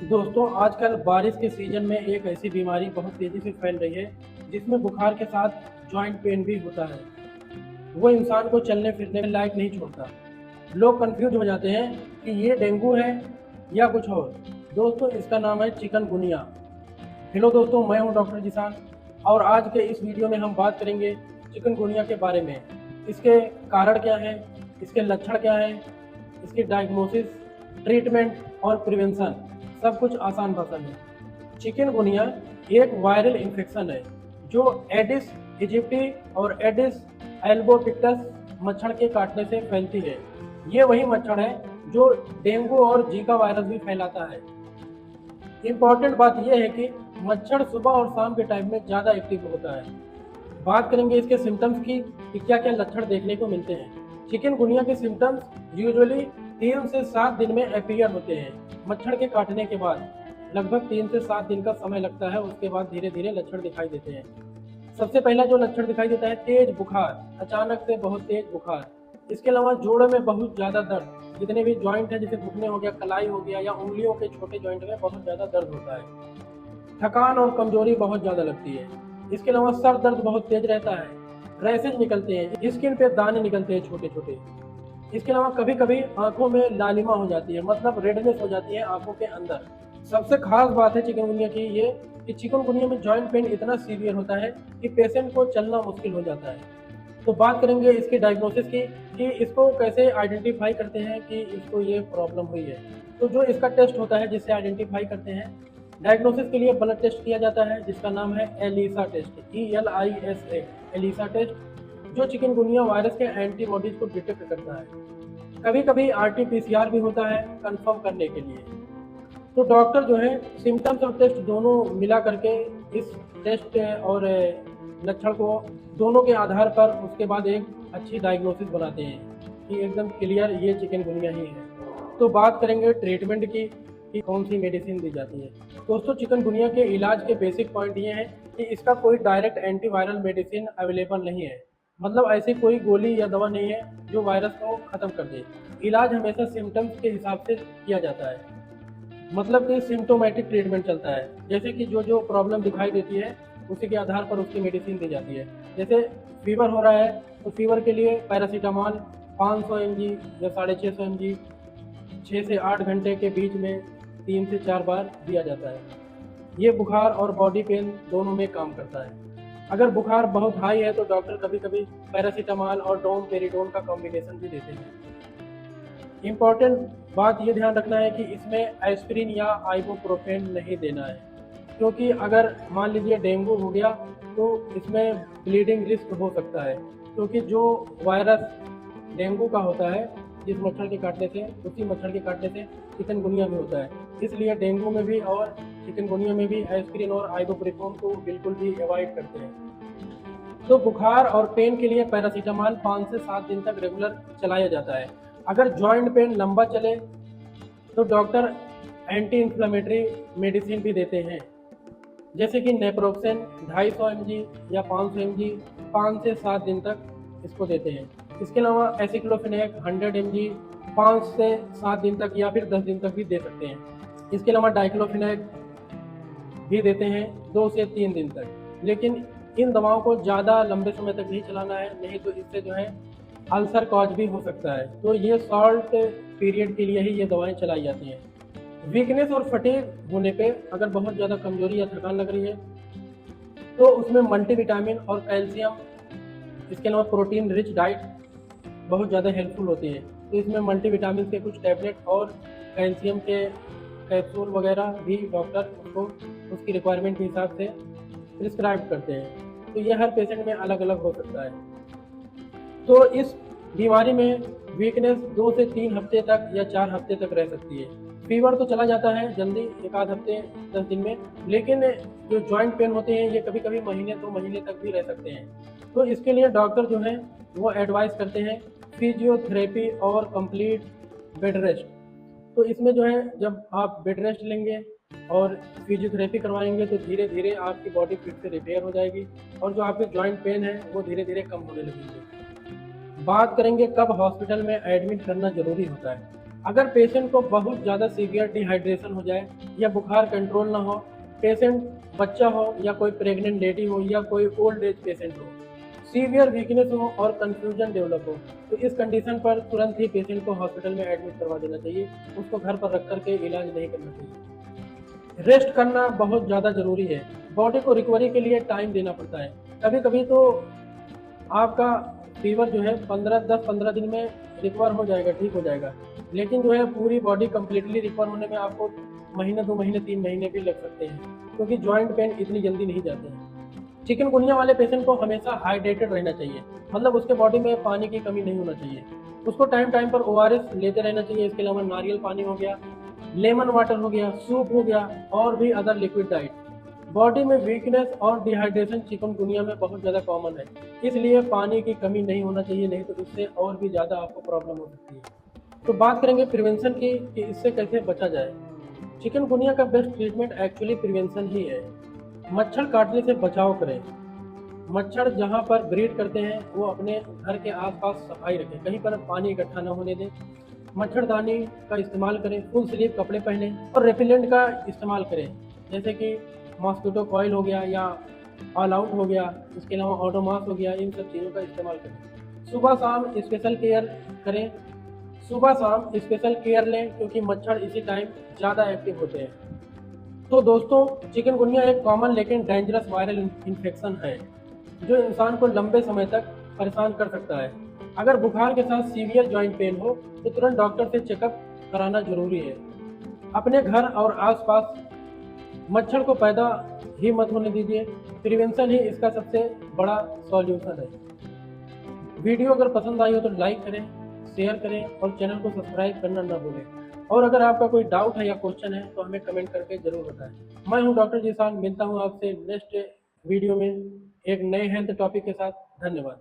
दोस्तों आजकल बारिश के सीजन में एक ऐसी बीमारी बहुत तेजी से फैल रही है जिसमें बुखार के साथ जॉइंट पेन भी होता है। वो इंसान को चलने फिरने लायक नहीं छोड़ता। लोग कंफ्यूज हो जाते हैं कि ये डेंगू है या कुछ और। दोस्तों इसका नाम है चिकनगुनिया। हेलो दोस्तों, मैं हूं डॉक्टर जिसान और आज के इस वीडियो में हम बात करेंगे चिकनगुनिया के बारे में। इसके कारण क्या हैं, इसके लक्षण क्या हैं, इसकी डायग्नोसिस, ट्रीटमेंट और प्रिवेंशन, सब कुछ आसान भाषा में। चिकनगुनिया एक वायरल इन्फेक्शन है जो एडिस इजिप्टी और एडिस एल्बोपिक्टस मच्छर के काटने से फैलती है। ये वही मच्छर है जो डेंगू और जीका वायरस भी फैलाता है। इम्पॉर्टेंट बात यह है कि मच्छर सुबह और शाम के टाइम में ज़्यादा एक्टिव होता है। बात करेंगे इसके सिम्टम्स की कि क्या क्या लक्षण देखने को मिलते हैं। चिकनगुनिया के सिम्टम्स यूजुअली 3 से 7 दिन में अपीयर होते हैं। मच्छर के काटने के बाद लगभग 3 से 7 दिन का समय लगता है, उसके बाद धीरे धीरे लक्षण दिखाई देते हैं। सबसे पहला जो लक्षण दिखाई देता है, तेज बुखार, अचानक से बहुत तेज बुखार। इसके अलावा जोड़ों में बहुत ज़्यादा दर्द, जितने भी जॉइंट है जैसे घुटने हो गया, कलाई हो गया या उंगलियों के छोटे जॉइंट में बहुत ज़्यादा दर्द होता है। थकान और कमजोरी बहुत ज़्यादा लगती है। इसके अलावा सर दर्द बहुत तेज रहता है, रैसेज निकलते हैं, स्किन पे दाने निकलते हैं छोटे छोटे। इसके अलावा कभी कभी आंखों में लालिमा हो जाती है, मतलब रेडनेस हो जाती है आंखों के अंदर। सबसे खास बात है चिकनगुनिया की ये कि चिकनगुनिया में जॉइंट पेन इतना सीवियर होता है कि पेशेंट को चलना मुश्किल हो जाता है। तो बात करेंगे इसकी डायग्नोसिस की कि इसको कैसे आइडेंटिफाई करते हैं कि इसको ये प्रॉब्लम हुई है। तो जो इसका टेस्ट होता है जिससे आइडेंटिफाई करते हैं, डायग्नोसिस के लिए ब्लड टेस्ट किया जाता है जिसका नाम है ELISA test, ELISA, ELISA test, जो चिकनगुनिया वायरस के एंटीबॉडीज को डिटेक्ट करता है। कभी कभी RT-PCR भी होता है कंफर्म करने के लिए। तो डॉक्टर जो है सिम्टम्स और टेस्ट दोनों मिला करके इस टेस्ट और लक्षण को दोनों के आधार पर उसके बाद एक अच्छी डायग्नोसिस बनाते हैं कि एकदम क्लियर ये चिकनगुनिया ही है। तो बात करेंगे ट्रीटमेंट की कि कौन सी मेडिसिन दी जाती है। दोस्तों चिकनगुनिया के इलाज के बेसिक पॉइंट ये हैं कि इसका कोई डायरेक्ट एंटीवायरल मेडिसिन अवेलेबल नहीं है, मतलब ऐसी कोई गोली या दवा नहीं है जो वायरस को ख़त्म कर दे। इलाज हमेशा सिम्टम्स के हिसाब से किया जाता है, मतलब कि सिम्टोमेटिक ट्रीटमेंट चलता है। जैसे कि जो जो प्रॉब्लम दिखाई देती है उसी के आधार पर उसकी मेडिसिन दी जाती है। जैसे फीवर हो रहा है तो फीवर के लिए पैरासीटामॉल 500 mg या 650 mg 6 से 8 घंटे के बीच में 3 से 4 बार दिया जाता है। ये बुखार और बॉडी पेन दोनों में काम करता है। अगर बुखार बहुत हाई है तो डॉक्टर कभी कभी पैरासीटामॉल और डोमपेरिडोन का कॉम्बिनेशन भी देते हैं। इम्पॉर्टेंट बात ये ध्यान रखना है कि इसमें एस्पिरिन या आइबुप्रोफेन नहीं देना है, क्योंकि अगर मान लीजिए डेंगू हो गया तो इसमें ब्लीडिंग रिस्क हो सकता है, क्योंकि जो वायरस डेंगू का होता है जिस मच्छर के काटने से, उसी मच्छर के काटने से चिकनगुनिया भी होता है। इसलिए डेंगू में भी और चिकनगुनिया में भी एस्पिरिन और आइबुप्रोफेन को बिल्कुल भी अवॉइड करते हैं। तो बुखार और पेन के लिए पैरासीटामॉल 5 से 7 दिन तक रेगुलर चलाया जाता है। अगर जॉइंट पेन लंबा चले तो डॉक्टर एंटी इन्फ्लेमेटरी मेडिसिन भी देते हैं, जैसे कि नेप्रोक्सेन 250 mg या 500 mg 5 से 7 दिन तक इसको देते हैं। इसके अलावा एसिक्लोफेनेक 100 mg 5 से 7 दिन तक या फिर 10 दिन तक भी दे सकते हैं। इसके अलावा डाइक्लोफेनेक भी देते हैं 2 से 3 दिन तक। लेकिन इन दवाओं को ज़्यादा लंबे समय तक नहीं चलाना है, नहीं तो इससे जो है अल्सर कॉज भी हो सकता है। तो ये शॉर्ट पीरियड के लिए ही ये दवाएं चलाई जाती हैं। वीकनेस और फटीग होने पे अगर बहुत ज़्यादा कमजोरी या थकान लग रही है तो उसमें मल्टीविटामिन और कैल्शियम, इसके अलावा प्रोटीन रिच डाइट बहुत ज़्यादा हेल्पफुल होती है। तो इसमें मल्टीविटामिन के कुछ टैबलेट और कैल्शियम के कैप्सूल वगैरह भी डॉक्टर उसको उसकी रिक्वायरमेंट के हिसाब से प्रिस्क्राइब करते हैं। तो ये हर पेशेंट में अलग अलग हो सकता है। तो इस बीमारी में वीकनेस 2 से 3 हफ्ते तक या 4 हफ्ते तक रह सकती है। फीवर तो चला जाता है जल्दी, 1 आध हफ्ते 10 दिन में, लेकिन जो जॉइंट पेन होते हैं ये कभी कभी महीने 2 महीने तक भी रह सकते हैं। तो इसके लिए डॉक्टर जो है वो एडवाइस करते हैं फिजियोथेरेपी और कंप्लीट बेड रेस्ट। तो इसमें जो है जब आप बेड रेस्ट लेंगे और फिजियोथेरेपी करवाएंगे तो धीरे धीरे आपकी बॉडी फिर से रिपेयर हो जाएगी और जो आपके जॉइंट पेन है वो धीरे धीरे कम होने लगेंगे। बात करेंगे कब हॉस्पिटल में एडमिट करना ज़रूरी होता है। अगर पेशेंट को बहुत ज़्यादा सीवियर डिहाइड्रेशन हो जाए या बुखार कंट्रोल ना हो, पेशेंट बच्चा हो या कोई प्रेग्नेंट लेडी हो या कोई ओल्ड एज पेशेंट हो, सीवियर वीकनेस हो और कंफ्यूजन डेवलप हो, तो इस कंडीशन पर तुरंत ही पेशेंट को हॉस्पिटल में एडमिट करवा देना चाहिए। उसको घर पर रख करके इलाज नहीं करना चाहिए। रेस्ट करना बहुत ज़्यादा ज़रूरी है। बॉडी को रिकवरी के लिए टाइम देना पड़ता है। कभी कभी तो आपका फीवर जो है 10-15 दिन में रिकवर हो जाएगा, ठीक हो जाएगा, लेकिन जो है पूरी बॉडी कम्प्लीटली रिकवर होने में आपको महीने, 2 महीने, 3 महीने भी लग सकते हैं, क्योंकि जॉइंट पेन इतनी जल्दी नहीं जाते हैं। चिकनगुनिया वाले पेशेंट को हमेशा हाइड्रेटेड रहना चाहिए, मतलब उसके बॉडी में पानी की कमी नहीं होना चाहिए। उसको टाइम टाइम पर ORS लेते रहना चाहिए। इसके अलावा नारियल पानी हो गया, लेमन वाटर हो गया, सूप हो गया और भी अदर लिक्विड डाइट। बॉडी में वीकनेस और डिहाइड्रेशन चिकनगुनिया में बहुत ज़्यादा कॉमन है, इसलिए पानी की कमी नहीं होना चाहिए, नहीं तो इससे और भी ज़्यादा आपको प्रॉब्लम हो सकती है। तो बात करेंगे प्रिवेंशन की कि इससे कैसे बचा जाए। चिकनगुनिया का बेस्ट ट्रीटमेंट एक्चुअली प्रिवेंशन ही है। मच्छर काटने से बचाव करें। मच्छर जहाँ पर ब्रीड करते हैं वो अपने घर के आसपास सफाई रखें, कहीं पर पानी इकट्ठा न होने दें। मच्छरदानी का इस्तेमाल करें, फुल स्लीव कपड़े पहनें और रेपिलेंट का इस्तेमाल करें, जैसे कि मॉस्किटो कॉइल हो गया या ऑल आउट हो गया, इसके अलावा ओडोमॉस हो गया। इन सब चीज़ों का इस्तेमाल करें। सुबह शाम स्पेशल केयर करें, सुबह शाम स्पेशल केयर लें, क्योंकि मच्छर इसी टाइम ज़्यादा एक्टिव होते हैं। तो दोस्तों, चिकनगुनिया एक कॉमन लेकिन डेंजरस वायरल इन्फेक्शन है जो इंसान को लंबे समय तक परेशान कर सकता है। अगर बुखार के साथ सीवियर जॉइंट पेन हो तो तुरंत डॉक्टर से चेकअप कराना जरूरी है। अपने घर और आसपास मच्छर को पैदा ही मत होने दीजिए। प्रिवेंशन ही इसका सबसे बड़ा सॉल्यूशन है। वीडियो अगर पसंद आई हो तो लाइक करें, शेयर करें और चैनल को सब्सक्राइब करना न भूलें। और अगर आपका कोई डाउट है या क्वेश्चन है तो हमें कमेंट करके ज़रूर बताएं। मैं हूं डॉक्टर जीशान, मिलता हूं आपसे नेक्स्ट वीडियो में एक नए हेल्थ टॉपिक के साथ। धन्यवाद।